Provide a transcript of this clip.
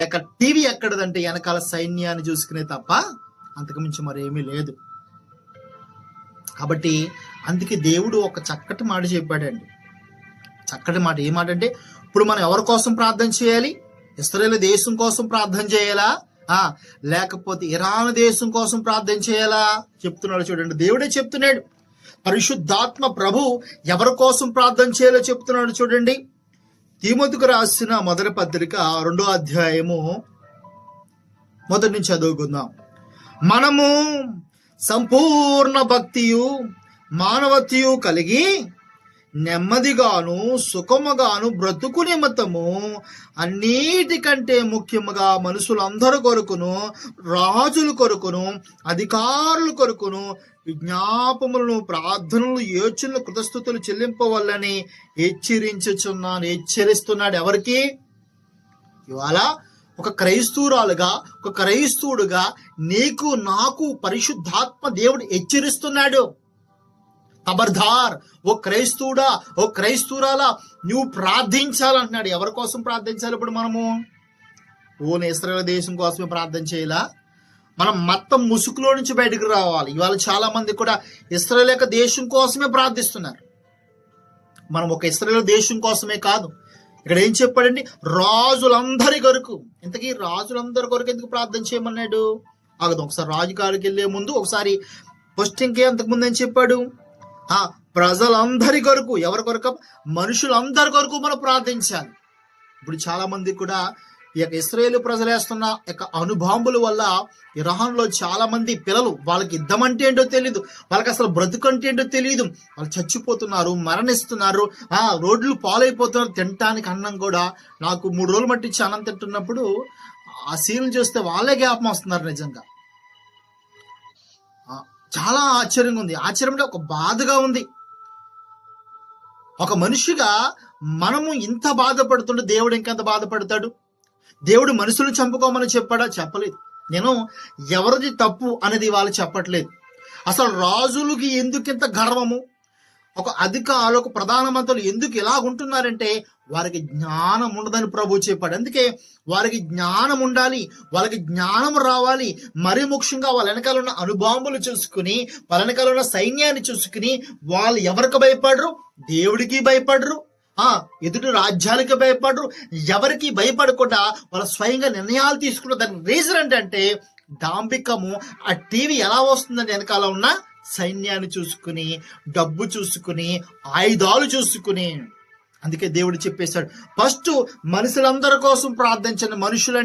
లేక టీవీ ఎక్కడదంటే వెనకాల సైన్యాన్ని చూసుకునే తప్ప అంతకుమించి మరేమీ లేదు. కాబట్టి అందుకే దేవుడు ఒక చక్కటి మాట చెప్పాడండి. చక్కటి మాట. ఏ మాట అంటే, ఇప్పుడు మనం ఎవరి కోసం ప్రార్థన చేయాలి? ఇశ్రాయేలు దేశం కోసం ప్రార్థన చేయాలా, లేకపోతే ఇరాన్ దేశం కోసం ప్రార్థన చేయాలా చెప్తున్నాడు. చూడండి, దేవుడే చెప్తున్నాడు. పరిశుద్ధాత్మ ప్రభు ఎవరి కోసం ప్రార్థన చేయాలో చెప్తున్నాడు. చూడండి, తీమోతికి రాసిన మొదటి పత్రిక 2వ అధ్యాయము మొదటి నుంచి చదువుకుందాం. మనము సంపూర్ణ భక్తియు మానవతయు కలిగి నెమ్మదిగాను సుఖముగాను బ్రతుకు నిమిత్తము అన్నిటికంటే ముఖ్యముగా మనుషులందరి కొరకును, రాజుల కొరకును, అధికారుల కొరకును విజ్ఞాపములను, ప్రార్థనలు, యోచనలు, కృతస్థుతులు చెల్లింపవల్లని హెచ్చరిస్తున్నాడు. ఎవరికి? ఇవాళ ఒక క్రైస్తవురాలుగా, ఒక క్రైస్తవుడుగా నీకు నాకు పరిశుద్ధాత్మ దేవుడు హెచ్చరిస్తున్నాడు. ఖబర్దార్, ఓ క్రైస్తవుడా, ఓ క్రైస్తవురాలా, నువ్వు ప్రార్థించాలంటున్నాడు. ఎవరి కోసం ప్రార్థించాలి? ఇప్పుడు మనము ఇశ్రాయేలు దేశం కోసమే ప్రార్థన చేయాలా? మనం మొత్తం ముసుగులో నుంచి బయటకు రావాలి. ఇవాళ చాలా మంది కూడా ఇశ్రాయేలు దేశం కోసమే ప్రార్థిస్తున్నారు. మనం ఒక ఇశ్రాయేలు దేశం కోసమే కాదు, ఇక్కడ ఏం చెప్పాడండి? రాజులందరి కొరకు. ఇంతకీ రాజులందరి కొరకు ఎందుకు ప్రార్థన చేయమన్నాడు? ఆగదు, ఒకసారి రాజుగారికి వెళ్ళే ముందు ఒకసారి ఫస్ట్ ఇంకే అంతకుముందు ఏం చెప్పాడు? ప్రజలందరి కొరకు. ఎవరి కొరకు? మనుషులందరి కొరకు మనం ప్రార్థించాలి. ఇప్పుడు చాలా మంది కూడా ఈ యొక్క ఇశ్రాయేలు ప్రజలు వేస్తున్న యొక్క అణుబాంబుల వల్ల ఇరాన్లో చాలా మంది పిల్లలు, వాళ్ళకి యుద్ధం అంటే ఏంటో తెలియదు, వాళ్ళకి అసలు బ్రతుకు అంటే ఏంటో తెలియదు, వాళ్ళు చచ్చిపోతున్నారు, మరణిస్తున్నారు, రోడ్లు పాలైపోతున్నారు. తినటానికి అన్నం కూడా, నాకు 3 రోజులు మట్టించి అన్నం తింటున్నప్పుడు ఆ సీన్లు చూస్తే వాళ్ళే జ్ఞాపకం వస్తున్నారు. నిజంగా చాలా ఆశ్చర్యంగా ఉంది. ఆశ్చర్యం అంటే ఒక బాధగా ఉంది. ఒక మనిషిగా మనము ఇంత బాధపడుతుంటే దేవుడు ఇంకెంత బాధపడతాడు? దేవుడు మనుషులు చంపుకోమని చెప్పాడా? చెప్పలేదు. నేను ఎవరిది తప్పు అనేది వాళ్ళు చెప్పట్లేదు. అసలు రాజులకి ఎందుకింత గర్వము? ఒక అధికారులు, ఒక ప్రధానమంత్రులు ఎందుకు ఇలా ఉంటున్నారంటే వారికి జ్ఞానం ఉండదని ప్రభు చెప్పాడు. అందుకే వారికి జ్ఞానం ఉండాలి, వాళ్ళకి జ్ఞానం రావాలి. మరీ ముఖ్యంగా వాళ్ళ వెనకాల ఉన్న అణుబాంబులు చూసుకుని, వాళ్ళ వెనకాల ఉన్న సైన్యాన్ని చూసుకుని వాళ్ళు ఎవరికి భయపడరు? దేవుడికి భయపడరు, ఎదుటి రాజ్యాలకి భయపడరు. ఎవరికి భయపడకుండా వాళ్ళు స్వయంగా నిర్ణయాలు తీసుకున్న దానికి రీజన్ ఏంటంటే డాంబికము. ఆ టీవీ ఎలా వస్తుందంటే వెనకాల ఉన్న సైన్యాన్ని చూసుకుని, డబ్బు చూసుకుని, ఆయుధాలు చూసుకుని. అందుకే దేవుడు చెప్పేశాడు, ఫస్ట్ మనుషులందరి కోసం ప్రార్థించండి. మనుషులంటే